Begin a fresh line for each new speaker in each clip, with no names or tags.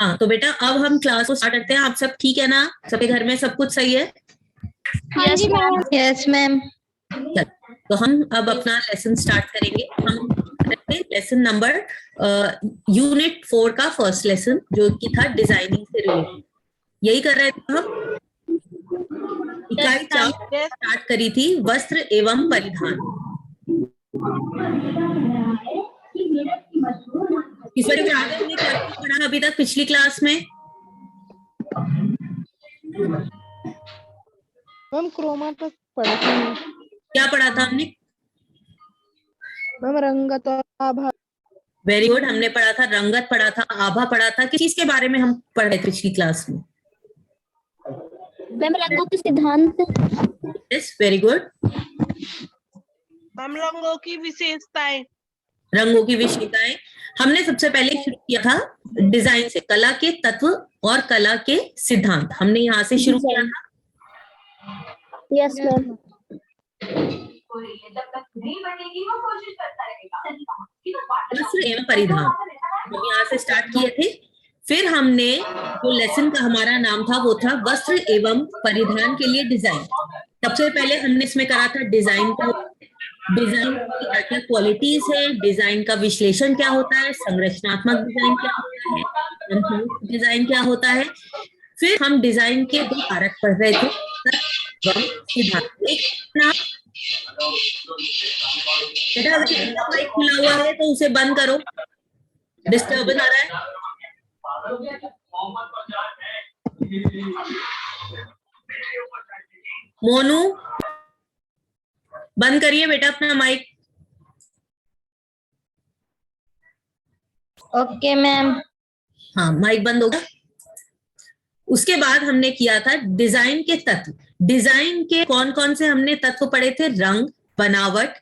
हाँ तो बेटा अब हम क्लास को स्टार्ट करते हैं। आप सब ठीक है ना? सबके घर में सब कुछ सही है?
हाँ जी मैम।
Yes ma'am.
तो हम अब अपना लेसन स्टार्ट करेंगे। हम लेसन नंबर यूनिट 4 का फर्स्ट लेसन जो कि था डिजाइनिंग से रिलेटेड, यही कर रहे थे हम। इकाई 4 स्टार्ट करी थी वस्त्र एवं परिधान। इस बार हमने क्या पढ़ा अभी तक पिछली क्लास में?
मैम क्रोमा तक पढ़ा था।
क्या पढ़ा था हमने?
मैम रंगत और आभा।
वेरी गुड, हमने पढ़ा था रंगत, पढ़ा था आभा, पढ़ा था। किस चीज के बारे में हम पढ़ रहे थे पिछली क्लास में?
मैम रंगों के सिद्धांत।
Yes very good.
मैम रंगों की विशेषताएं।
रंगों की विशेषताएं हमने सबसे पहले शुरू किया था डिजाइन से, कला के तत्व और कला के सिद्धांत हमने यहाँ से शुरू किया था।
Yes ma'am.
वस्त्र एवं परिधान हम यहाँ से स्टार्ट किए थे। फिर हमने जो लेसन का हमारा नाम था वो था वस्त्र एवं परिधान के लिए डिजाइन। सबसे पहले हमने इसमें करा था डिजाइन का, डिजाइन की क्या क्या क्वालिटीज है, डिजाइन का विश्लेषण क्या होता है, संरचनात्मक डिजाइन क्या होता है, डिजाइन क्या होता है। फिर हम डिजाइन के दो कारक पढ़ रहे थे, माइक खुला हुआ है तो उसे बंद करो, डिस्टर्बेंस आ रहा है। मोनू बंद करिए बेटा अपना माइक।
Okay ma'am.
हाँ माइक बंद होगा। उसके बाद हमने किया था डिजाइन के तत्व। डिजाइन के कौन कौन से हमने तत्व पढ़े थे? रंग, बनावट,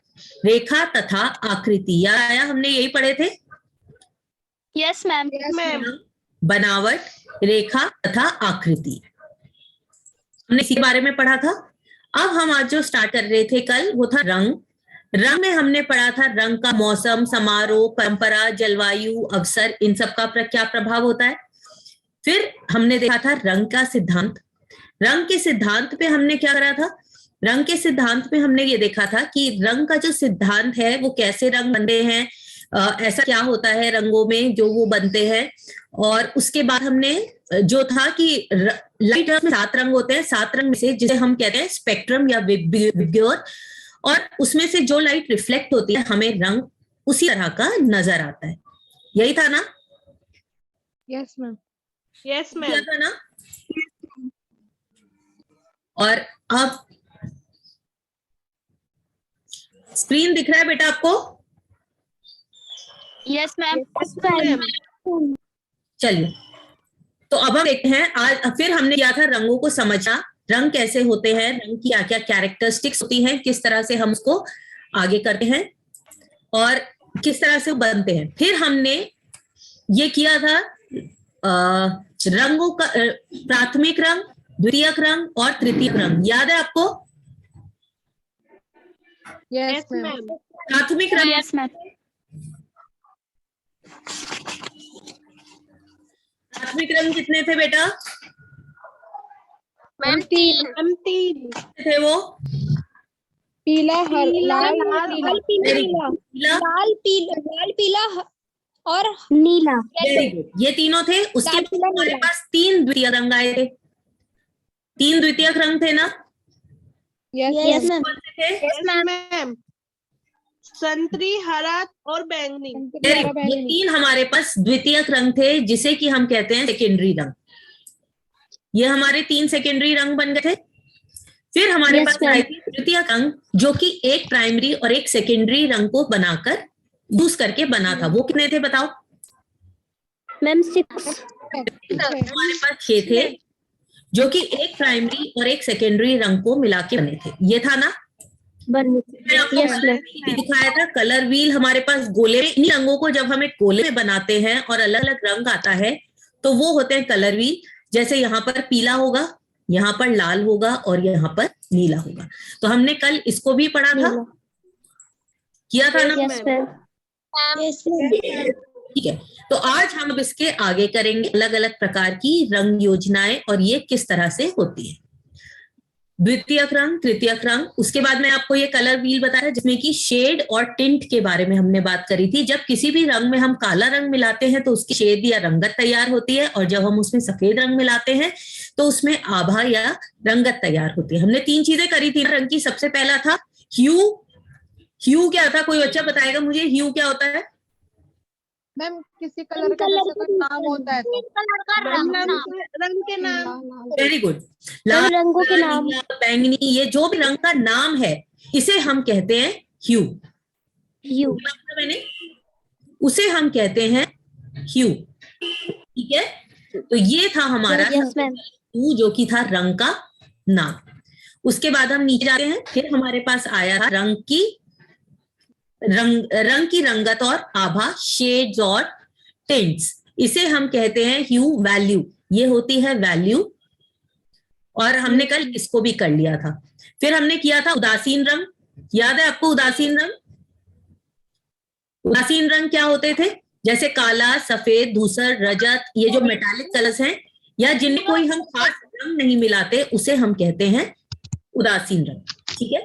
रेखा तथा आकृति। याद आया? हमने यही पढ़े थे।
Yes ma'am.
बनावट, रेखा तथा आकृति हमने इसी बारे में पढ़ा था। अब हम आज जो स्टार्ट कर रहे थे कल वो था रंग। रंग में हमने पढ़ा था रंग का मौसम, समारोह, परंपरा, जलवायु, अवसर, इन सब का क्या प्रभाव होता है। फिर हमने देखा था रंग का सिद्धांत। रंग के सिद्धांत पे हमने क्या करा था? रंग के सिद्धांत में हमने ये देखा था कि रंग का जो सिद्धांत है वो कैसे रंग बनते हैं, ऐसा क्या होता है रंगों में जो वो बनते हैं। और उसके बाद हमने जो था कि लाइट में 7 रंग होते हैं, 7 रंग में से जिसे हम कहते हैं स्पेक्ट्रम या विबग्योर, और उसमें से जो लाइट रिफ्लेक्ट होती है हमें रंग उसी तरह का नजर आता है। यही था ना?
Yes ma'am.
Yes ma'am.
था ना? और अब स्क्रीन दिख रहा है बेटा आपको?
Yes ma'am.
चलिए तो अब हम देखते हैं आज। फिर हमने किया था रंगों को समझना, रंग कैसे होते हैं, रंग की क्या क्या कैरेक्टरिस्टिक्स होती हैं, किस तरह से हम उसको आगे करते हैं और किस तरह से बनते हैं। फिर हमने ये किया था रंगों का प्राथमिक रंग, द्वितीयक रंग और तृतीयक रंग। याद है आपको?
Yes ma'am.
प्राथमिक रंग।
Yes ma'am.
प्राथमिक रंग कितने थे बेटा?
मैम
3
थे वो?
पीला, लाल,
लाल पीला और नीला।
वेरी गुड, ये तीनों थे। उसके बाद हमारे पास 3 द्वितीय रंग आए थे। 3 द्वितीयक रंग थे ना?
Yes ma'am.
कौन से थे?
Yes ma'am. संतरी, हरा और बैंगनी।
वेरी गुड, ये 3 हमारे पास द्वितीयक रंग थे जिसे कि हम कहते हैं सेकेंडरी रंग। ये हमारे 3 सेकेंडरी रंग बन गए थे। फिर हमारे पास आए थे तृतीयक रंग जो कि एक प्राइमरी और एक सेकेंडरी रंग को बनाकर यूज करके बना था। वो कितने थे बताओ?
मैम 6।
हमारे पास 6 थे जो कि एक प्राइमरी और एक सेकेंडरी रंग को मिला के बने थे। ये था ना? मैंने आपको भी दिखाया था कलर व्हील। हमारे पास गोले, इन रंगों को जब हम एक गोले में बनाते हैं और अलग अलग रंग आता है तो वो होते हैं कलर व्हील। जैसे यहाँ पर पीला होगा, यहाँ पर लाल होगा और यहाँ पर नीला होगा। तो हमने कल इसको भी पढ़ा था, किया था ना? ठीक है, तो आज हम अब इसके आगे करेंगे अलग अलग प्रकार की रंग योजनाएं और ये किस तरह से होती है। द्वितीयक रंग, तृतीयक रंग, उसके बाद में आपको ये कलर व्हील बताया जिसमें कि शेड और टिंट के बारे में हमने बात करी थी। जब किसी भी रंग में हम काला रंग मिलाते हैं तो उसकी शेड या रंगत तैयार होती है, और जब हम उसमें सफेद रंग मिलाते हैं तो उसमें आभा या रंगत तैयार होती है। हमने 3 चीजें करी थी रंग की। सबसे पहला था ह्यू। ह्यू क्या था, कोई बच्चा बताएगा मुझे ह्यू क्या होता है?
मैम किसी कलर का जैसे कोई नाम होता है तो
रंग के नाम।
Very good. लाल,
रंगों के नाम।
नीला, बैंगनी, ये जो भी रंग का नाम है इसे हम कहते हैं ह्यू।
यू
मैंने उसे हम कहते हैं ह्यू। ठीक है, तो ये था हमारा
यस मैम।
ह्यू जो कि था रंग का नाम। उसके बाद हम नीचे जाते हैं, फिर हमारे पास आया था रंग की रंगत और आभा, शेड्स और टिंट्स। इसे हम कहते हैं ह्यू वैल्यू। ये होती है वैल्यू, और हमने कल इसको भी कर लिया था। फिर हमने किया था उदासीन रंग। याद है आपको उदासीन रंग? उदासीन रंग क्या होते थे? जैसे काला, सफेद, धूसर, रजत, ये जो मेटालिक कलर्स हैं या जिनमें कोई हम खास रंग नहीं मिलाते उसे हम कहते हैं उदासीन रंग। ठीक है,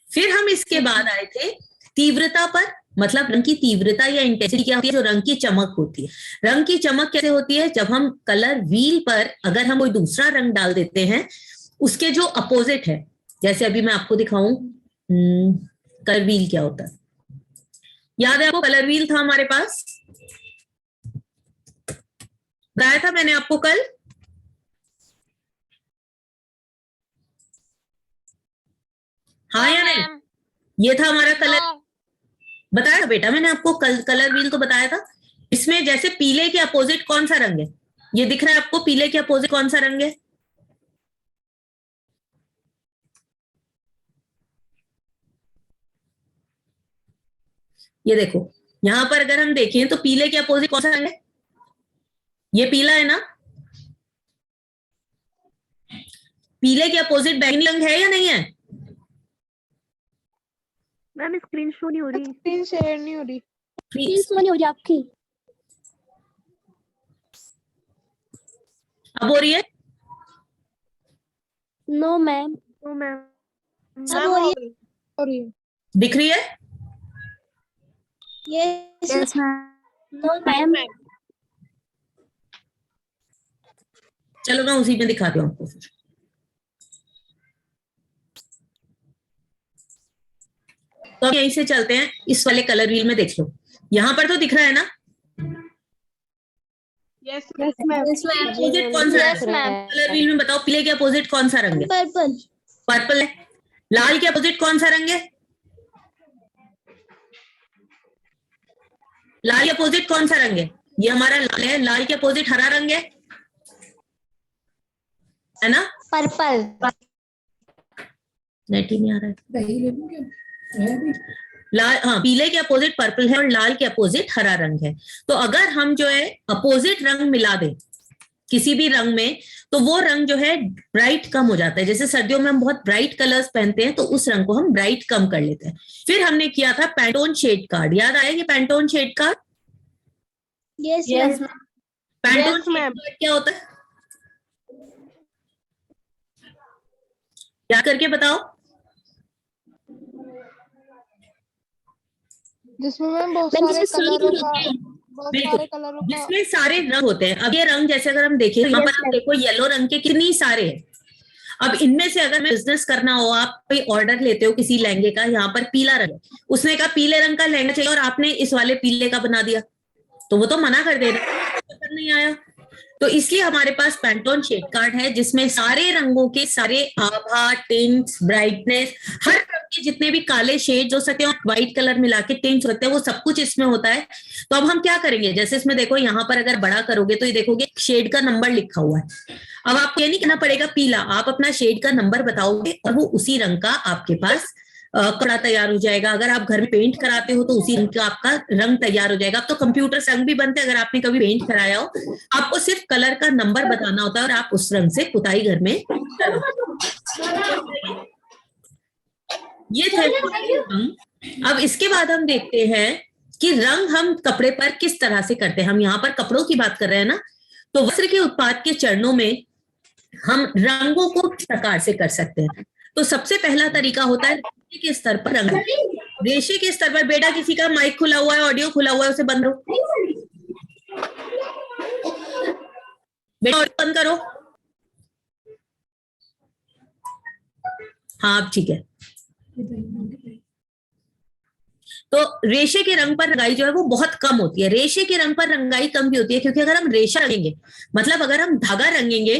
फिर हम इसके बाद आए थे तीव्रता पर। मतलब रंग की तीव्रता या इंटेंसिटी क्या होती है? जो रंग की चमक होती है। रंग की चमक कैसे होती है? जब हम कलर व्हील पर अगर हम कोई दूसरा रंग डाल देते हैं उसके जो अपोजिट है, जैसे अभी मैं आपको दिखाऊं कलर व्हील क्या होता है। याद है आपको कलर व्हील था हमारे पास, बताया था मैंने आपको कल। हाँ या नहीं? ये था हमारा कलर, बताया था बेटा मैंने आपको कल कलर व्हील तो बताया था। इसमें जैसे पीले के अपोजिट कौन सा रंग है? ये दिख रहा है आपको, पीले के अपोजिट कौन सा रंग है? ये देखो, यहां पर अगर हम देखें तो पीले के अपोजिट कौन सा रंग है? ये पीला है ना। पीले के अपोजिट बैंगनी रंग है या नहीं है?
मैम स्क्रीन शो नहीं हो रही।
स्क्रीन शेयर नहीं हो रही।
स्क्रीन शो नहीं हो रही आपकी।
अब हो रही है?
No ma'am. No ma'am.
Ma'am हो गई।
हो रही है।
दिख रही है?
Yes ma'am. No ma'am.
चलो मैं उसी में दिखाती हूँ आपको फिर। तो अब यहीं से चलते हैं, इस वाले कलर व्हील में देख लो, यहां पर तो दिख रहा है ना
यस
मैम।
अपोजिट कौन सा
यस मैम।
कलर व्हील में बताओ, पीले के अपोजिट कौन सा रंग है?
पर्पल।
पर्पल है। लाल के अपोजिट कौन सा रंग है? लाल के अपोजिट कौन सा रंग है? ये हमारा लाल है। लाल के अपोजिट हरा रंग है ना?
पर्पल।
नेट ही नहीं आ रहा है। लाल, हाँ, पीले के अपोजिट पर्पल है और लाल के अपोजिट हरा रंग है। तो अगर हम जो है अपोजिट रंग मिला दें किसी भी रंग में तो वो रंग जो है ब्राइट कम हो जाता है। जैसे सर्दियों में हम बहुत ब्राइट कलर्स पहनते हैं तो उस रंग को हम ब्राइट कम कर लेते हैं। फिर हमने किया था पैंटोन शेड कार्ड। याद आया कि Pantone shade card?
Yes ma'am.
Pantone
Yes, ma'am.
Shade card क्या होता है? याद करके बताओ।
जिसमें मैम बहुत
मैम,
सारे
जिसमें
कलरों का
बिल्कुल, जिसमें सारे रंग होते हैं। अब ये रंग जैसे अगर हम देखें, यहाँ पर आप देखो येलो रंग के कितनी सारे हैं। अब इनमें से अगर बिजनेस करना हो, आप कोई ऑर्डर लेते हो किसी लहंगे का, यहाँ पर पीला रंग, उसने कहा पीले रंग का लहंगा चाहिए और आपने इस वाले पीले का बना दिया तो वो तो मना कर देना, पसंद नहीं आया। तो इसलिए हमारे पास पैंटोन शेड कार्ड है जिसमें सारे रंगों के सारे आभा, टिंट्स, ब्राइटनेस, हर रंग के जितने भी काले शेड हो सकते हैं और व्हाइट कलर मिला के टिंट्स होते हैं वो सब कुछ इसमें होता है। तो अब हम क्या करेंगे, जैसे इसमें देखो यहाँ पर अगर बड़ा करोगे तो ये देखोगे शेड का नंबर लिखा हुआ है। अब आपको ये नहीं कहना पड़ेगा पीला, आप अपना शेड का नंबर बताओगे और वो उसी रंग का आपके पास कपड़ा तैयार हो जाएगा। अगर आप घर में पेंट कराते हो तो उसी रंग का आपका रंग तैयार हो जाएगा। अब तो कंप्यूटर से रंग भी बनते हैं, अगर आपने कभी पेंट कराया हो, आपको सिर्फ कलर का नंबर बताना होता है और आप उस रंग से पुताई घर में ये थे रंग। अब इसके बाद हम देखते हैं कि रंग हम कपड़े पर किस तरह से करते हैं। हम यहाँ पर कपड़ों की बात कर रहे हैं ना, तो वस्त्र के उत्पाद के चरणों में हम रंगों को किस प्रकार से कर सकते हैं। तो सबसे पहला तरीका होता है रेशे के स्तर पर रंग। रेशे के स्तर पर, बेटा किसी का माइक खुला हुआ है, ऑडियो खुला हुआ है, उसे बंद करो, बेटा ऑडियो बंद करो। हाँ अब ठीक है। तो रेशे के रंग पर रंगाई जो है वो बहुत कम होती है। रेशे के रंग पर रंगाई कम भी होती है क्योंकि अगर हम रेशा रंगेंगे, मतलब अगर हम धागा रंगेंगे,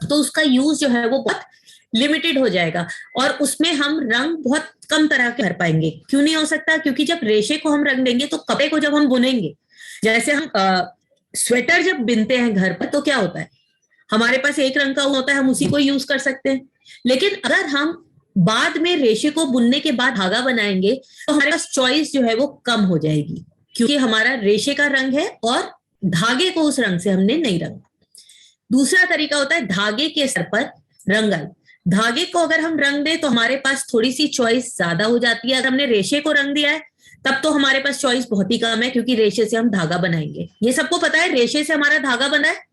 तो उसका यूज जो है वो बहुत लिमिटेड हो जाएगा और उसमें हम रंग बहुत कम तरह के भर पाएंगे। क्यों नहीं हो सकता? क्योंकि जब रेशे को हम रंग देंगे तो कपड़े को जब हम बुनेंगे, जैसे हम स्वेटर जब बिनते हैं घर पर, तो क्या होता है, हमारे पास एक रंग का होता है, हम उसी को यूज कर सकते हैं। लेकिन अगर हम बाद में रेशे को बुनने के बाद धागा बनाएंगे तो हमारे पास चॉइस जो है वो कम हो जाएगी, क्योंकि हमारा रेशे का रंग है और धागे को उस रंग से हमने नहीं रंगा। दूसरा तरीका होता है धागे के स्तर पर रंगाई। धागे को अगर हम रंग दें तो हमारे पास थोड़ी सी चॉइस ज्यादा हो जाती है। अगर हमने रेशे को रंग दिया है तब तो हमारे पास चॉइस बहुत ही कम है, क्योंकि रेशे से हम धागा बनाएंगे। ये सबको पता है रेशे से हमारा धागा बना है?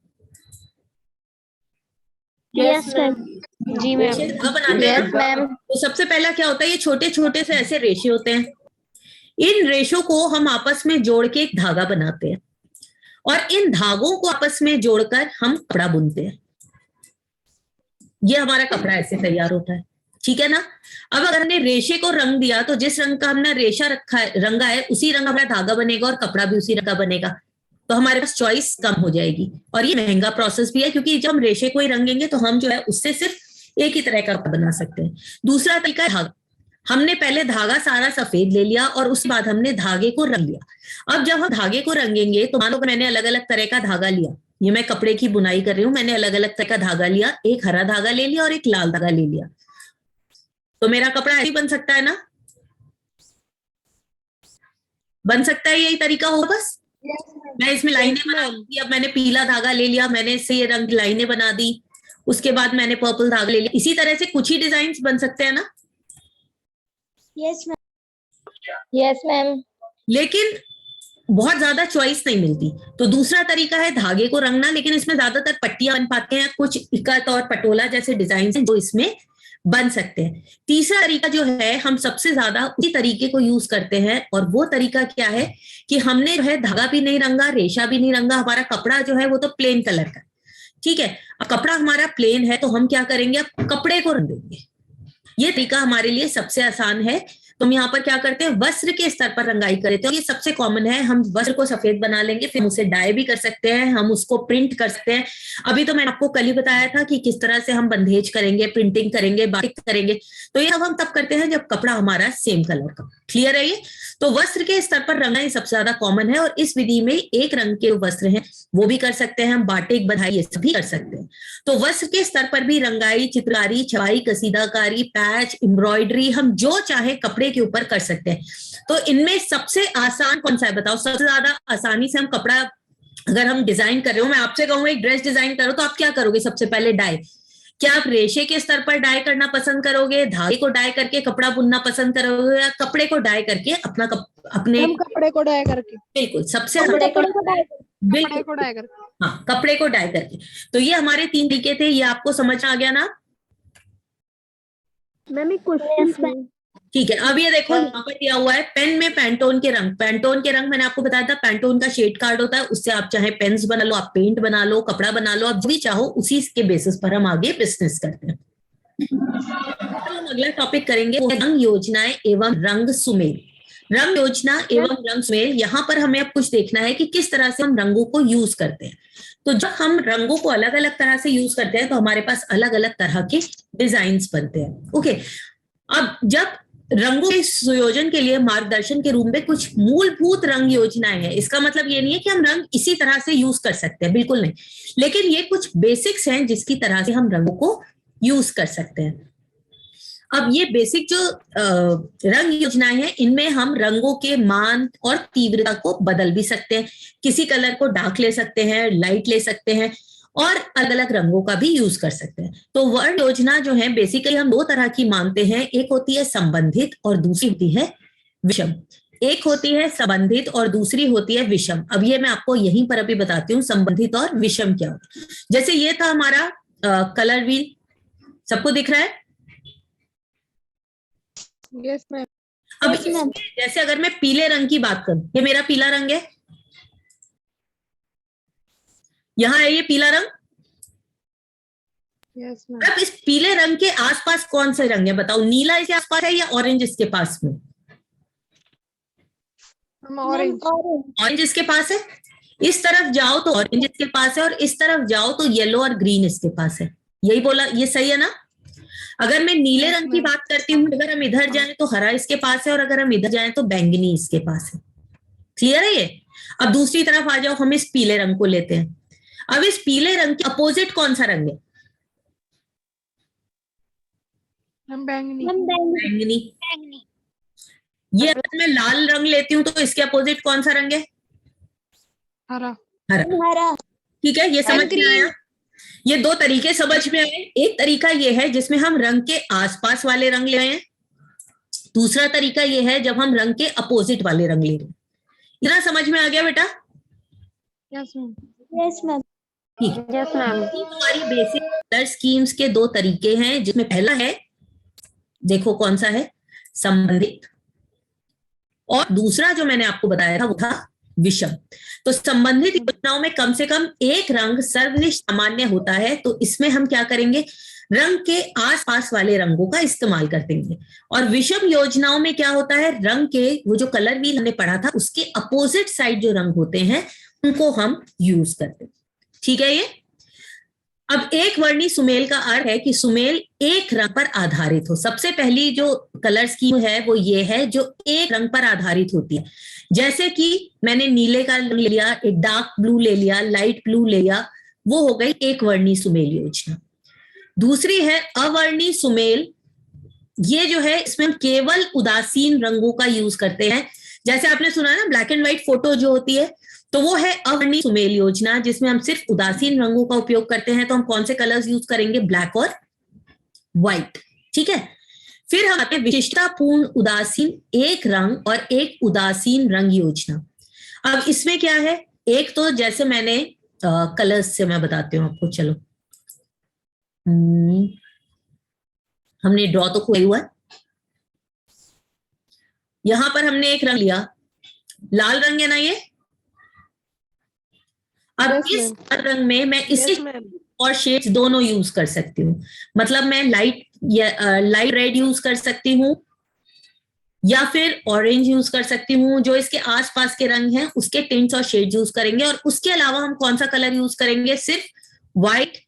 Yes ma'am. जी मैम।
रेशे धागा बनाते हैं।
Yes ma'am.
तो सबसे पहला क्या होता है, ये छोटे छोटे से ऐसे रेशे होते हैं। इन रेशों को हम आपस में जोड़ के एक धागा बनाते हैं और इन धागों को आपस में जोड़कर हम कपड़ा बुनते हैं। ये हमारा कपड़ा ऐसे तैयार होता है, ठीक है ना। अब अगर हमने रेशे को रंग दिया तो जिस रंग का हमने रेशा रखा है, रंगा है, उसी रंग हमारा धागा बनेगा और कपड़ा भी उसी रंग का बनेगा। तो हमारे पास चॉइस कम हो जाएगी और ये महंगा प्रोसेस भी है, क्योंकि जब हम रेशे को ही रंगेंगे तो हम जो है उससे सिर्फ एक ही तरह का बना सकते हैं। दूसरा तरीका है धागा। हमने पहले धागा सारा सफेद ले लिया और उसके बाद हमने धागे को रंग लिया। अब जब हम धागे को रंगेंगे तो मानो कि मैंने अलग अलग तरह का धागा लिया, ये मैं कपड़े की बुनाई कर रही हूं, मैंने अलग अलग तरह का धागा लिया, एक हरा धागा ले लिया और एक लाल धागा ले लिया, तो मेरा कपड़ा ऐसे बन सकता है ना, बन सकता है, यही तरीका हो बस। मैं इसमें लाइनें बना दी, अब मैंने पीला धागा ले लिया, मैंने इससे ये रंग लाइनें बना दी, उसके बाद मैंने पर्पल धागा ले लिया। इसी तरह से कुछ ही डिजाइन बन सकते हैं ना।
Yes ma'am. Yes ma'am.
लेकिन बहुत ज्यादा चॉइस नहीं मिलती। तो दूसरा तरीका है धागे को रंगना, लेकिन इसमें ज्यादातर पट्टियां बन पाते हैं, कुछ इकत और पटोला जैसे डिजाइन हैं जो इसमें बन सकते हैं। तीसरा तरीका जो है, हम सबसे ज्यादा उसी तरीके को यूज करते हैं और वो तरीका क्या है कि हमने जो है धागा भी नहीं रंगा, रेशा भी नहीं रंगा, हमारा कपड़ा जो है वो तो प्लेन कलर का, ठीक है। अब कपड़ा हमारा प्लेन है तो हम क्या करेंगे, अब कपड़े को रंग देंगे। ये तरीका हमारे लिए सबसे आसान है। तो हम यहाँ पर क्या करते हैं, वस्त्र के स्तर पर रंगाई करते हैं। ये सबसे कॉमन है, हम वस्त्र को सफेद बना लेंगे, फिर उसे डाई भी कर सकते हैं, हम उसको प्रिंट कर सकते हैं। अभी तो मैंने आपको कल ही बताया था कि किस तरह से हम बंधेज करेंगे, प्रिंटिंग करेंगे, बाटिक करेंगे। तो ये सब हम तब करते हैं जब कपड़ा हमारा सेम कलर का। क्लियर है ये? तो वस्त्र के स्तर पर रंगाई सबसे ज्यादा कॉमन है और इस विधि में एक रंग के वस्त्र हैं वो भी कर सकते हैं, हम बाटिक, बधाई ये सब भी कर सकते हैं। तो वस्त्र के स्तर पर भी रंगाई, चित्रकारी, छपाई, कसीदाकारी, पैच, एम्ब्रॉयडरी, हम जो चाहे कपड़े के ऊपर कर सकते हैं। तो इनमें सबसे आसान कौन सा है बताओ? सबसे ज्यादा आसानी से हम कपड़ा अगर हम डिजाइन कर रहे हो, मैं आपसे कहूंगा एक ड्रेस डिजाइन करो, तो आप क्या करोगे? सबसे पहले डाई। क्या आप रेशे के स्तर पर डाई करना पसंद करोगे, धागे को डाई करके कपड़ा बुनना पसंद करोगे, या कपड़े को डाई करके अपने
हम कपड़े को डाई करके।
बिल्कुल सबसे
कपड़े को
कपड़े को डाई करके।
हाँ, कपड़े को डाई करके। तो ये हमारे 3 तरीके थे, ये आपको समझ आ गया ना?
मैम एक क्वेश्चन।
ठीक है, अब ये देखो यहाँ पर दिया हुआ है पेन में पैंटोन के रंग। पैंटोन के रंग मैंने आपको बताया था, पैंटोन का शेड कार्ड होता है, उससे आप चाहे पेन्स बना लो, आप पेंट बना लो, कपड़ा बना लो, आप जो भी चाहो उसी के बेसिस पर हम आगे बिजनेस करते हैं। तो हम अगला टॉपिक करेंगे वो है रंग योजनाएं एवं रंग सुमेल। रंग योजना एवं रंग सुमेल, यहाँ पर हमें अब कुछ देखना है कि किस तरह से हम रंगों को यूज करते हैं। तो जब हम रंगों को अलग अलग तरह से यूज करते हैं तो हमारे पास अलग अलग तरह के डिजाइन बनते हैं। ओके, अब जब रंगों के संयोजन के लिए मार्गदर्शन के रूप में कुछ मूलभूत रंग योजनाएं हैं, इसका मतलब ये नहीं है कि हम रंग इसी तरह से यूज कर सकते हैं, बिल्कुल नहीं, लेकिन ये कुछ बेसिक्स हैं जिसकी तरह से हम रंगों को यूज कर सकते हैं। अब ये बेसिक जो रंग योजनाएं हैं, इनमें हम रंगों के मान और तीव्रता को बदल भी सकते हैं। किसी कलर को डार्क ले सकते हैं, लाइट ले सकते हैं और अलग अलग रंगों का भी यूज कर सकते हैं। तो वर्ण योजना जो है बेसिकली हम 2 तरह की मानते हैं, एक होती है संबंधित और दूसरी होती है विषम। एक होती है संबंधित और दूसरी होती है विषम। अब ये मैं आपको यहीं पर अभी बताती हूँ संबंधित और विषम क्या होता है। जैसे ये था हमारा कलर व्हील, सबको दिख रहा है?
Yes ma'am.
अब
Yes, ma'am.
जैसे अगर मैं पीले रंग की बात करूं, ये मेरा पीला रंग है, यहां है ये पीला रंग।
Yes ma'am.
अब इस पीले रंग के आसपास कौन से रंग है बताओ? नीला इसके आसपास है या ऑरेंज इसके पास में?
ऑरेंज।
ऑरेंज इसके पास है। इस तरफ जाओ तो ऑरेंज इसके पास है, और इस तरफ जाओ तो येलो और ग्रीन इसके पास है। यही बोला, ये सही है ना? अगर मैं नीले रंग की बात करती हूँ, अगर हम इधर जाएं तो हरा इसके पास है, और अगर हम इधर जाएं तो बैंगनी इसके पास है। क्लियर है ये? अब दूसरी तरफ आ जाओ, हम इस पीले रंग को लेते हैं। अब इस पीले रंग के अपोजिट कौन सा रंग है?
बैंगनी।
बैंगनी। ये अगर मैं लाल रंग लेती हूँ तो इसके अपोजिट कौन सा रंग है?
हरा।
हरा।
ठीक है, ये समझ में आया? ये दो तरीके समझ में आए। एक तरीका ये है जिसमें हम रंग के आसपास वाले रंग ले रहे हैं, दूसरा तरीका ये है जब हम रंग के अपोजिट वाले रंग ले रहे हैं। इतना समझ में आ गया बेटा?
Yes ma'am.
Yes ma'am.
ठीक है।
Yes ma'am.
हमारी बेसिक कलर स्कीम्स के दो तरीके हैं, जिसमें पहला है, देखो कौन सा है, संबंधित, और दूसरा जो मैंने आपको बताया था वो था विषम। तो संबंधित योजनाओं में कम से कम एक रंग सर्वनिष्ठ सामान्य होता है, तो इसमें हम क्या करेंगे, रंग के आसपास वाले रंगों का इस्तेमाल कर देंगे। और विषम योजनाओं में क्या होता है, रंग के वो जो कलर व्हील हमने पढ़ा था उसके अपोजिट साइड जो रंग होते हैं उनको हम यूज करते हैं। ठीक है ये? अब एक वर्णी सुमेल का अर्थ है कि सुमेल एक रंग पर आधारित हो। सबसे पहली जो कलर स्कीम है वो ये है जो एक रंग पर आधारित होती है। जैसे कि मैंने नीले का रंग ले लिया, एक डार्क ब्लू ले लिया, लाइट ब्लू ले लिया, वो हो गई एक वर्णी सुमेल योजना। दूसरी है अवर्णी सुमेल। ये जो है इसमें हम केवल उदासीन रंगों का यूज करते हैं। जैसे आपने सुना ना ब्लैक एंड व्हाइट फोटो जो होती है, तो वो है अवर्णी सुमेल योजना, जिसमें हम सिर्फ उदासीन रंगों का उपयोग करते हैं। तो हम कौन से कलर्स यूज करेंगे? ब्लैक और व्हाइट। ठीक है। फिर हम आते हैं विशिष्टतापूर्ण उदासीन एक रंग और एक उदासीन रंग योजना। अब इसमें क्या है, एक तो जैसे मैंने कलर्स से मैं बताती हूँ आपको, चलो हमने ड्रॉ तो खोया हुआ है। यहां पर हमने एक रंग लिया, लाल रंग है ना ये। अब इस रंग में मैं इसके और शेड्स दोनों यूज कर सकती हूँ। मतलब मैं लाइट रेड यूज कर सकती हूँ, या फिर ऑरेंज यूज कर सकती हूँ। जो इसके आसपास के रंग हैं उसके टिंट्स और शेड्स यूज करेंगे। और उसके अलावा हम कौन सा कलर यूज करेंगे? सिर्फ व्हाइट,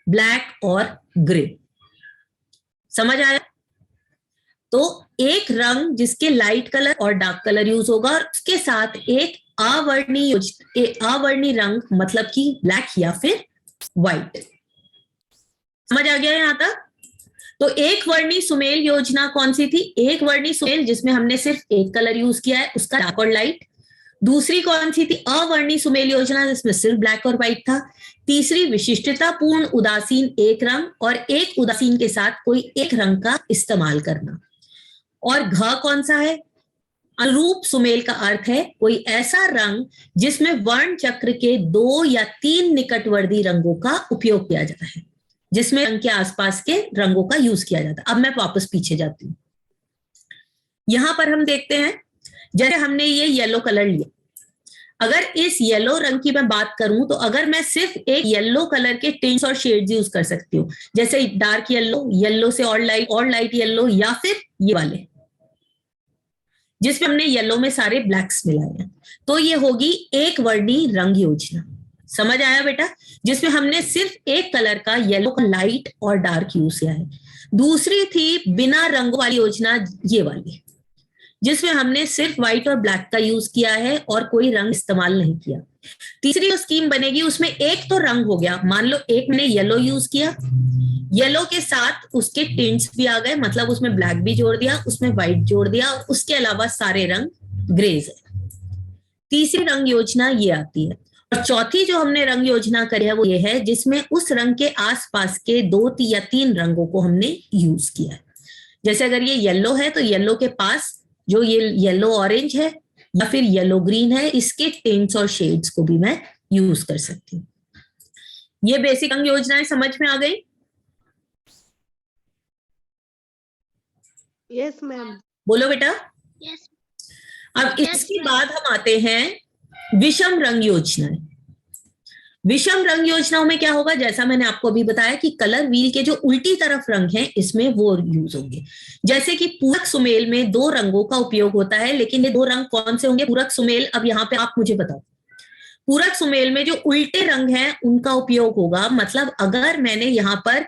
ब्लैक और ग्रे। समझ आया? तो एक रंग जिसके लाइट कलर और डार्क कलर यूज होगा, और उसके साथ एक अवर्णी रंग, मतलब कि ब्लैक या फिर व्हाइट। समझ आ गया यहां तक? तो एक वर्णी सुमेल योजना कौन सी थी? एक वर्णी सुमेल जिसमें हमने सिर्फ एक कलर यूज किया है, उसका डार्क और लाइट। दूसरी कौन सी थी? अवर्णी सुमेल योजना, जिसमें सिर्फ ब्लैक और व्हाइट था। तीसरी विशिष्टतापूर्ण उदासीन एक रंग, और एक उदासीन के साथ कोई एक रंग का इस्तेमाल करना। और घ कौन सा है? अनुरूप सुमेल का अर्थ है कोई ऐसा रंग जिसमें वर्ण चक्र के 2 या 3 निकटवर्ती रंगों का उपयोग किया जाता है, जिसमें रंग के आसपास के रंगों का यूज किया जाता है। अब मैं वापस पीछे जाती हूँ। यहां पर हम देखते हैं, जैसे हमने ये येलो कलर लिया। अगर इस येलो रंग की मैं बात करूं तो अगर मैं सिर्फ एक येलो कलर के टिंट्स और शेड्स यूज कर सकती हूँ, जैसे डार्क येलो, येलो से और लाइट येलो, या फिर ये वाले जिसमें हमने येलो में सारे ब्लैक्स मिलाए हैं। तो ये होगी एक वर्णी रंग योजना। समझ आया बेटा? जिसमें हमने सिर्फ एक कलर का येलो का लाइट और डार्क यूज किया है। दूसरी थी बिना रंगों वाली योजना, ये वाली, जिसमें हमने सिर्फ व्हाइट और ब्लैक का यूज किया है और कोई रंग इस्तेमाल नहीं किया। तीसरी जो स्कीम बनेगी उसमें एक तो रंग हो गया, मान लो एक मैंने येलो यूज किया, येलो के साथ उसके टिंट्स भी आ गए, मतलब उसमें ब्लैक भी जोड़ दिया, उसमें व्हाइट जोड़ दिया, और उसके अलावा सारे रंग ग्रेज है। तीसरी रंग योजना ये आती है। और चौथी जो हमने रंग योजना करी है वो ये है जिसमें उस रंग के आसपास के 2 या 3 रंगों को हमने यूज किया है। जैसे अगर ये येलो है तो येलो के पास जो ये येलो ऑरेंज है या फिर येलो ग्रीन है, इसके टिंट्स और शेड्स को भी मैं यूज कर सकती हूँ। ये बेसिक रंग योजनाएं समझ में आ गई?
Yes ma'am.
बोलो बेटा।
Yes.
अब इसके बाद हम आते हैं विषम रंग योजनाएं। विषम रंग योजनाओं में क्या होगा, जैसा मैंने आपको अभी बताया कि कलर व्हील के जो उल्टी तरफ रंग हैं इसमें वो यूज होंगे। जैसे कि पूरक सुमेल में 2 रंगों का उपयोग होता है, लेकिन ये 2 रंग कौन से होंगे? पूरक सुमेल, अब यहाँ पे आप मुझे बताओ। पूरक सुमेल में जो उल्टे रंग हैं उनका उपयोग होगा, मतलब अगर मैंने यहाँ पर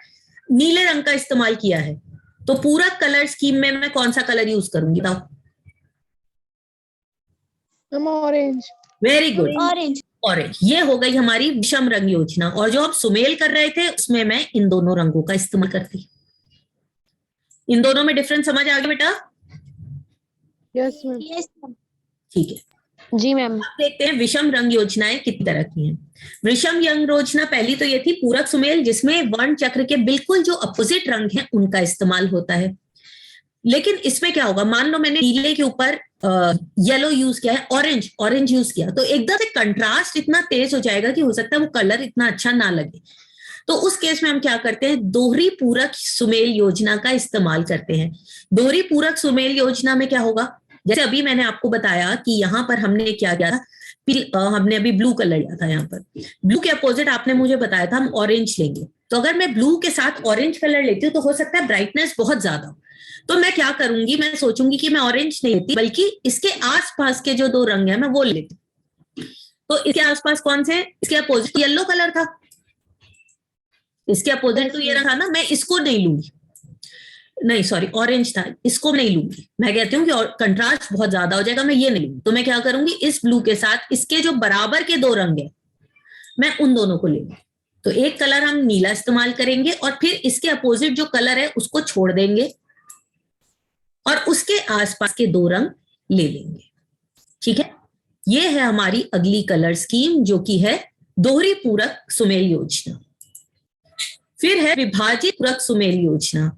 नीले रंग का इस्तेमाल किया है तो पूरक कलर स्कीम में मैं कौन सा कलर यूज करूंगी? बताओ।
Orange.
Very good,
Orange.
Orange. ये हो गई हमारी विषम रंग योजना। और जो आप सुमेल कर रहे थे उसमें मैं इन दोनों रंगों का इस्तेमाल करती। इन दोनों में डिफरेंस समझ आ गया बेटा?
Yes ma'am.
Yes. ma'am.
ठीक है,
जी मैम।
अब देखते हैं विषम रंग योजनाएं कितनी तरह की हैं। विषम रंग योजना पहली तो ये थी पूरक सुमेल, जिसमें वर्ण चक्र के बिल्कुल जो अपोजिट रंग हैं उनका इस्तेमाल होता है। लेकिन इसमें क्या होगा, मान लो मैंने नीले के ऊपर येलो यूज किया है, ऑरेंज यूज किया, तो एकदम से कंट्रास्ट इतना तेज हो जाएगा कि हो सकता है वो कलर इतना अच्छा ना लगे। तो उस केस में हम क्या करते हैं, दोहरी पूरक सुमेल योजना का इस्तेमाल करते हैं। दोहरी पूरक सुमेल योजना में क्या होगा, जैसे अभी मैंने आपको बताया कि यहाँ पर हमने क्या किया था, हमने अभी ब्लू कलर लिया था। यहाँ पर ब्लू के अपोजिट आपने मुझे बताया था हम ऑरेंज लेंगे। तो अगर मैं ब्लू के साथ ऑरेंज कलर लेती हूँ तो हो सकता है ब्राइटनेस बहुत ज्यादा हो। तो मैं क्या करूंगी, मैं सोचूंगी कि मैं ऑरेंज नहीं लेती बल्कि इसके आसपास के जो 2 रंग हैं मैं वो लेती। तो इसके आसपास कौन से? इसके अपोजिट येलो कलर था, इसके अपोजिट तो ये रहा ना, मैं इसको नहीं लूंगी, नहीं सॉरी ऑरेंज था, इसको नहीं लूंगी। मैं कहती हूँ कि कंट्रास्ट बहुत ज्यादा हो जाएगा, मैं ये नहीं लूंगी। तो मैं क्या करूंगी, इस ब्लू के साथ इसके जो बराबर के 2 रंग है मैं उन दोनों को लूंगी। तो एक कलर हम नीला इस्तेमाल करेंगे और फिर इसके अपोजिट जो कलर है उसको छोड़ देंगे और उसके आसपास के 2 रंग ले लेंगे। ठीक है, ये है हमारी अगली कलर स्कीम जो कि है दोहरी पूरक सुमेल योजना। फिर है विभाजित पूरक सुमेल योजना।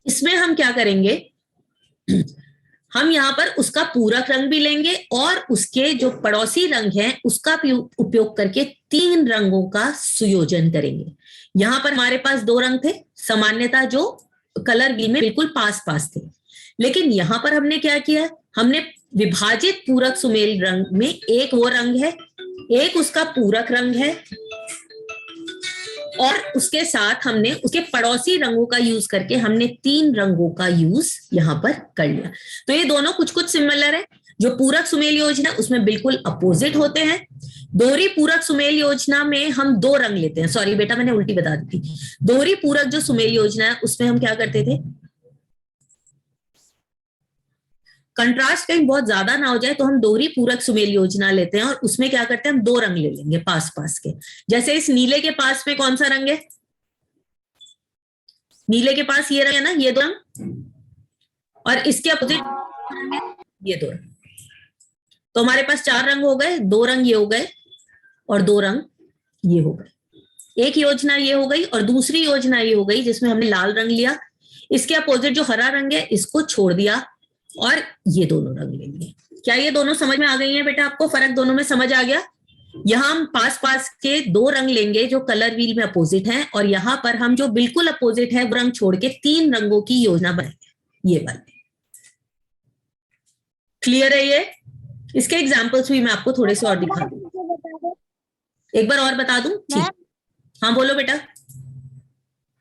इसमें हम क्या करेंगे, हम यहां पर उसका पूरक रंग भी लेंगे और उसके जो पड़ोसी रंग हैं उसका भी उपयोग करके 3 रंगों का सुयोजन करेंगे। यहां पर हमारे पास 2 रंग थे सामान्यतः जो कलर व्हील में बिल्कुल पास पास थे, लेकिन यहां पर हमने क्या किया, हमने विभाजित पूरक सुमेल रंग में एक वो रंग है, एक उसका पूरक रंग है और उसके साथ हमने उसके पड़ोसी रंगों का यूज करके हमने 3 रंगों का यूज यहां पर कर लिया। तो ये दोनों कुछ कुछ सिमिलर है। जो पूरक सुमेल योजना उसमें बिल्कुल अपोजिट होते हैं। दोहरी पूरक सुमेल योजना में हम 2 रंग लेते हैं। सॉरी बेटा मैंने उल्टी बता दी थी। दोहरी पूरक जो सुमेल योजना है उसमें हम क्या करते थे, कंट्रास्ट कहीं बहुत ज्यादा ना हो जाए तो हम दोहरी पूरक सुमेल योजना लेते हैं और उसमें क्या करते हैं, हम 2 रंग ले लेंगे पास पास के। जैसे इस नीले के पास में कौन सा रंग है, नीले के पास ये रंग है ना, ये 2 रंग, और इसके अपोजिट ये 2 रंग। तो हमारे पास 4 रंग हो गए, 2 रंग ये हो गए और 2 रंग ये हो गए। एक योजना ये हो गई और दूसरी योजना ये हो गई जिसमें हमने लाल रंग लिया, इसके अपोजिट जो हरा रंग है इसको छोड़ दिया और ये दोनों रंग लेंगे। क्या ये दोनों समझ में आ गई हैं बेटा? आपको फर्क दोनों में समझ आ गया? यहां हम पास पास के 2 रंग लेंगे जो कलर व्हील में अपोजिट हैं और यहां पर हम जो बिल्कुल अपोजिट है वो रंग छोड़ के 3 रंगों की योजना बनाएंगे। ये वाले क्लियर है? ये इसके एग्जाम्पल्स भी मैं आपको थोड़े से और दिखा दूं। एक बार और बता दूं? ठीक, हाँ बोलो बेटा।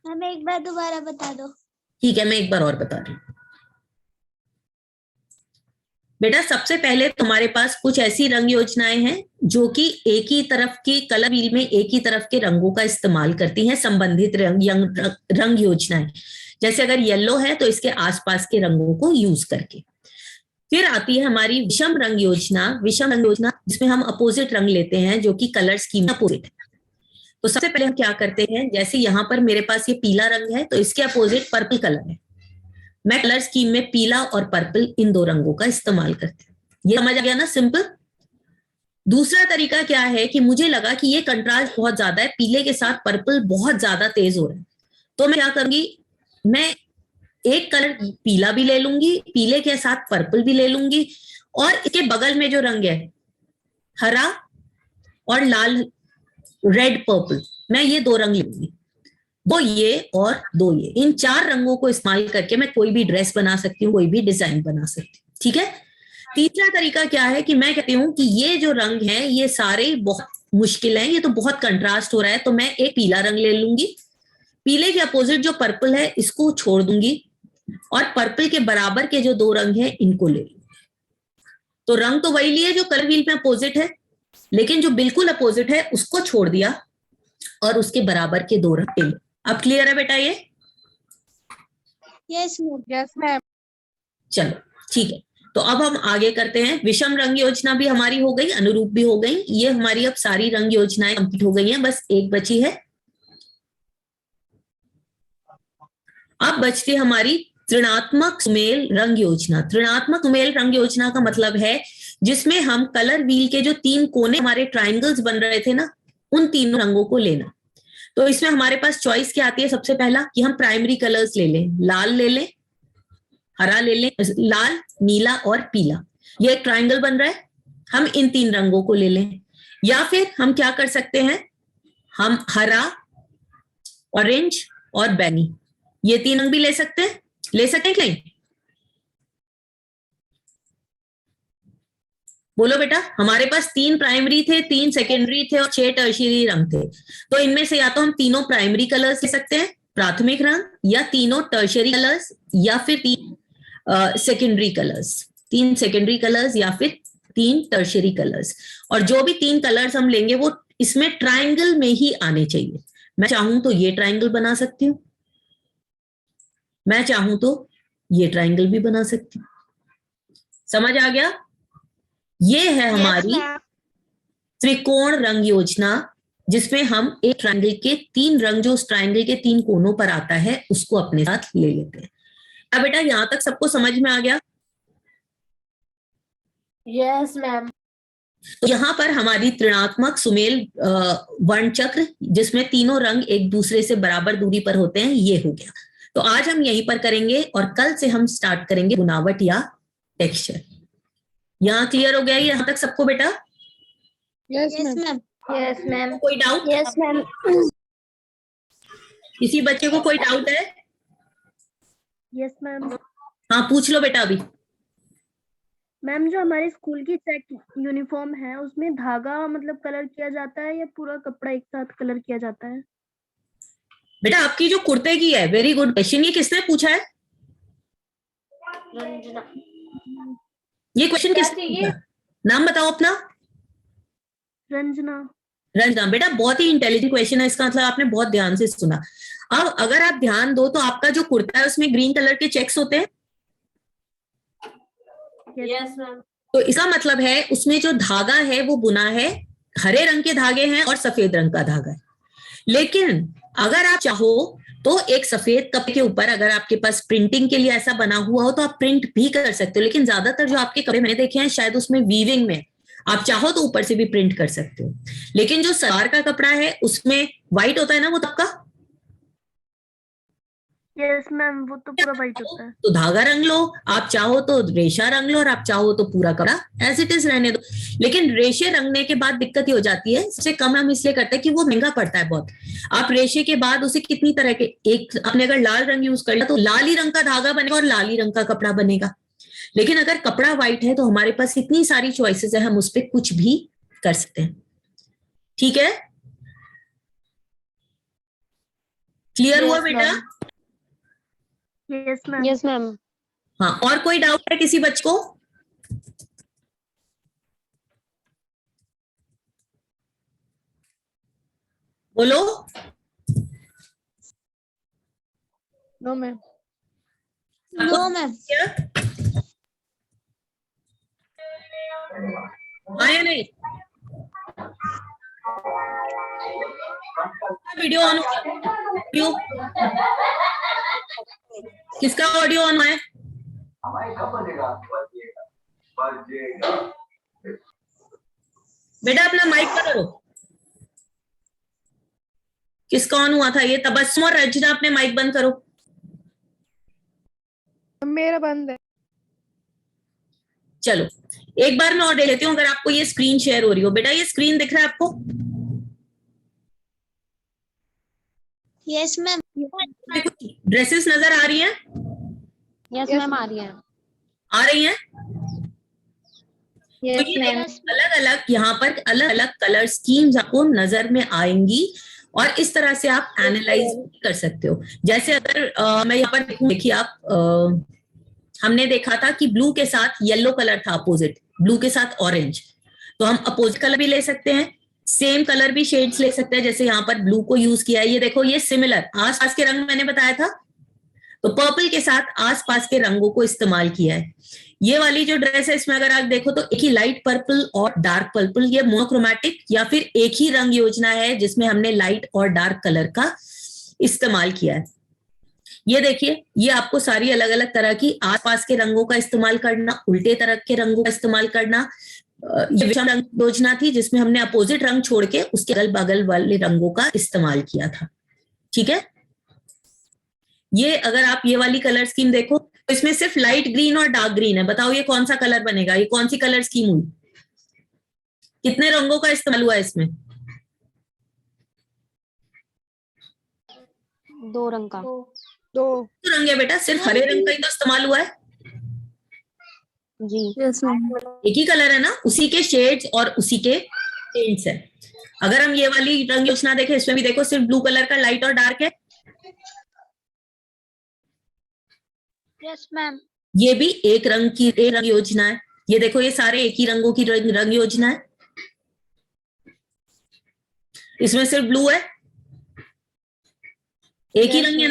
हमें एक बार दोबारा बता दो।
ठीक है, मैं एक बार और बता रही हूँ बेटा। सबसे पहले तुम्हारे पास कुछ ऐसी रंग योजनाएं हैं जो कि एक ही तरफ की कलर व्हील में एक ही तरफ के रंगों का इस्तेमाल करती हैं, संबंधित रंग योजनाएं। जैसे अगर येलो है तो इसके आसपास के रंगों को यूज करके। फिर आती है हमारी विषम रंग योजना। विषम रंग योजना जिसमें हम अपोजिट रंग लेते हैं जो कि कलर स्कीम अपोजिट है। तो सबसे पहले हम क्या करते हैं, जैसे यहां पर मेरे पास ये पीला रंग है तो इसके अपोजिट पर्पल कलर है, मैं कलर स्कीम में पीला और पर्पल इन 2 रंगों का इस्तेमाल करती हूँ। ये समझ आ गया ना, सिंपल। दूसरा तरीका क्या है कि मुझे लगा कि ये कंट्रास्ट बहुत ज्यादा है, पीले के साथ पर्पल बहुत ज्यादा तेज हो रहा है, तो मैं क्या करूंगी, मैं एक कलर पीला भी ले लूंगी, पीले के साथ पर्पल भी ले लूंगी, और इसके बगल में जो रंग है हरा और लाल, रेड पर्पल, मैं ये 2 रंग लूंगी, 2 ये और 2 ये। इन 4 रंगों को इस्तेमाल करके मैं कोई भी ड्रेस बना सकती हूँ, कोई भी डिजाइन बना सकती हूँ। ठीक है। तीसरा तरीका क्या है कि मैं कहती हूँ कि ये जो रंग है ये सारे बहुत मुश्किल हैं, ये तो बहुत कंट्रास्ट हो रहा है, तो मैं एक पीला रंग ले लूंगी, पीले के अपोजिट जो पर्पल है इसको छोड़ दूंगी, और पर्पल के बराबर के जो 2 रंग हैं इनको ले लूंगी। तो रंग तो वही लिए जो कलर व्हील में अपोजिट है, लेकिन जो बिल्कुल अपोजिट है उसको छोड़ दिया और उसके बराबर के 2 रंग ले। अब क्लियर है बेटा ये?
Yes ma'am.
Yes ma'am.
चलो ठीक है, तो अब हम आगे करते हैं। विषम रंग योजना भी हमारी हो गई, अनुरूप भी हो गई, ये हमारी अब सारी रंग योजनाएं कंप्लीट हो गई हैं, बस एक बची है। अब बचती हमारी ऋणात्मक सुमेल रंग योजना। ऋणात्मक सुमेल रंग योजना का मतलब है जिसमें हम कलर व्हील के जो 3 कोने हमारे ट्राइंगल्स बन रहे थे ना, उन 3 रंगों को लेना। तो इसमें हमारे पास चॉइस क्या आती है? सबसे पहला कि हम प्राइमरी कलर्स ले लें, लाल ले लें, हरा ले लें, लाल, नीला और पीला, ये एक ट्राइंगल बन रहा है, हम इन 3 रंगों को ले लें। या फिर हम क्या कर सकते हैं, हम हरा, ऑरेंज और बैनी, ये 3 रंग भी ले सकते हैं। ले सकते हैं कि नहीं? बोलो बेटा। हमारे पास 3 प्राइमरी थे, 3 सेकेंडरी थे और 6 टर्शियरी रंग थे। तो इनमें से या तो हम तीनों प्राइमरी कलर्स ले सकते हैं, प्राथमिक रंग, या तीनों टर्शियरी कलर्स, या फिर 3 सेकेंडरी कलर्स, 3 सेकेंडरी कलर्स या फिर 3 टर्शियरी कलर्स। और जो भी 3 कलर्स हम लेंगे वो इसमें ट्राइंगल में ही आने चाहिए। मैं चाहूं तो ये ट्राइंगल बना सकती हूँ, मैं चाहूं तो ये ट्राइंगल भी बना सकती हूँ। समझ आ गया? ये है हमारी त्रिकोण रंग योजना, जिसमें हम एक ट्राइंगल के 3 रंग जो उस ट्राइंगल के 3 कोनों पर आता है उसको अपने साथ ले लेते हैं। क्या बेटा यहां तक सबको समझ में आ गया?
Yes ma'am.
तो यहाँ पर हमारी त्रिणात्मक सुमेल वर्ण चक्र, जिसमें तीनों रंग एक दूसरे से बराबर दूरी पर होते हैं, ये हो गया। तो आज हम यहीं पर करेंगे और कल से हम स्टार्ट करेंगे बुनावट या टेक्सचर। यहाँ क्लियर हो गया यहाँ तक सबको बेटा?
Yes
yes
ma'am.
Ma'am. Yes ma'am.
कोई डाउट?
Yes ma'am.
किसी बच्चे को कोई डाउट है?
Yes ma'am.
हाँ पूछ लो बेटा अभी।
मैम जो हमारे स्कूल की सेट यूनिफॉर्म है उसमें धागा मतलब कलर किया जाता है या पूरा कपड़ा एक साथ कलर किया जाता है?
बेटा आपकी जो कुर्ते की है, वेरी गुड क्वेश्चन, ये किसने पूछा है?
रंजना।
ये क्वेश्चन किसने पूछा? नाम बताओ अपना।
रंजना।
रंजना। बेटा बहुत ही इंटेलिजेंट क्वेश्चन है, इसका मतलब आपने बहुत ध्यान से सुना। अब अगर आप ध्यान दो तो आपका जो कुर्ता है उसमें ग्रीन कलर के चेक्स होते हैं।
Yes ma'am.
तो इसका मतलब है उसमें जो धागा है वो बुना है, हरे रंग के धागे हैं और सफेद रंग का धागा है। लेकिन अगर आप चाहो तो एक सफेद कपड़े के ऊपर अगर आपके पास प्रिंटिंग के लिए ऐसा बना हुआ हो तो आप प्रिंट भी कर सकते हो। लेकिन ज्यादातर जो आपके कपड़े मैंने देखे हैं शायद उसमें वीविंग में, आप चाहो तो ऊपर से भी प्रिंट कर सकते हो। लेकिन जो सलवार का कपड़ा है उसमें व्हाइट होता है ना वो सबका।
यस मैम वो तो पूरा वाइट होता है।
तो धागा रंग लो, आप चाहो तो रेशा रंग लो और आप चाहो तो पूरा कपड़ा एज इट इज रहने दो। लेकिन रेशे रंगने के बाद दिक्कत ये हो जाती है, सबसे कम हम इसलिए करते हैं कि वो महंगा पड़ता है बहुत। आप रेशे के बाद उसे कितनी तरह के, एक आपने अगर लाल रंग यूज कर लिया तो लाल ही रंग का धागा बनेगा और लाल ही रंग का कपड़ा बनेगा। लेकिन अगर कपड़ा व्हाइट है तो हमारे पास इतनी सारी चॉइसेस है, हम उस पर कुछ भी कर सकते हैं। ठीक है, क्लियर हुआ बेटा?
Yes ma'am. Yes ma'am.
हाँ, और कोई डाउट है किसी बच्चे को? बोलो।
No ma'am.
No ma'am.
हाँ या नहीं? वीडियो ऑन हो? किसका ऑडियो ऑन है? बेटा अपना माइक करो। किसका ऑन हुआ था? ये तबस्सुम और रजना, अपने माइक बंद करो।
मेरा बंद है।
चलो एक बार मैं और देख लेती हूँ, अगर आपको ये स्क्रीन शेयर हो रही हो। बेटा ये स्क्रीन दिख रहा है आपको?
Yes ma'am.
देखो ड्रेसेस नजर आ रही हैं?
यस मैम आ रही है।
आ रही हैं?
Yes ma'am.
अलग अलग यहाँ पर अलग अलग कलर स्कीम्स आपको नजर में आएंगी और इस तरह से आप एनालाइज कर सकते हो। जैसे अगर मैं यहाँ पर देखूं, देखिए आप हमने देखा था कि ब्लू के साथ येलो कलर था अपोजिट, ब्लू के साथ ऑरेंज, तो हम अपोजिट कलर भी ले सकते हैं, सेम कलर भी शेड्स ले सकते हैं। जैसे यहाँ पर ब्लू को यूज किया है, ये देखो ये सिमिलर आसपास के रंग मैंने बताया था, तो पर्पल के साथ आसपास के रंगों को इस्तेमाल किया है। ये वाली जो ड्रेस है इसमें अगर आप देखो तो एक ही लाइट पर्पल और डार्क पर्पल, ये मोनोक्रोमैटिक या फिर एक ही रंग योजना है जिसमें हमने लाइट और डार्क कलर का इस्तेमाल किया है। ये देखिए ये आपको सारी अलग अलग तरह की आसपास के रंगों का इस्तेमाल करना, उल्टे तरह के रंगों का इस्तेमाल करना, ये विषम रंग योजना थी जिसमें हमने अपोजिट रंग छोड़ के उसके अगल बगल वाले रंगों का इस्तेमाल किया था। ठीक है, ये अगर आप ये वाली कलर स्कीम देखो तो इसमें सिर्फ लाइट ग्रीन और डार्क ग्रीन है। बताओ ये कौन सा कलर बनेगा, ये कौन सी कलर स्कीम हुई? कितने रंगों का इस्तेमाल हुआ इसमें?
2 रंग का।
2
रंग है बेटा, सिर्फ हरे रंग का ही तो इस्तेमाल हुआ है।
जी।
Yes ma'am.
एक ही कलर है ना, उसी के शेड्स और उसी के पेंट्स है। अगर हम ये वाली रंग योजना देखें, इसमें भी देखो सिर्फ ब्लू कलर का लाइट और डार्क है।
Yes ma'am.
ये भी एक रंग की रंग योजना है। ये देखो ये सारे एक ही रंगों की रंग योजना है। इसमें सिर्फ ब्लू है, एक ही रंग है।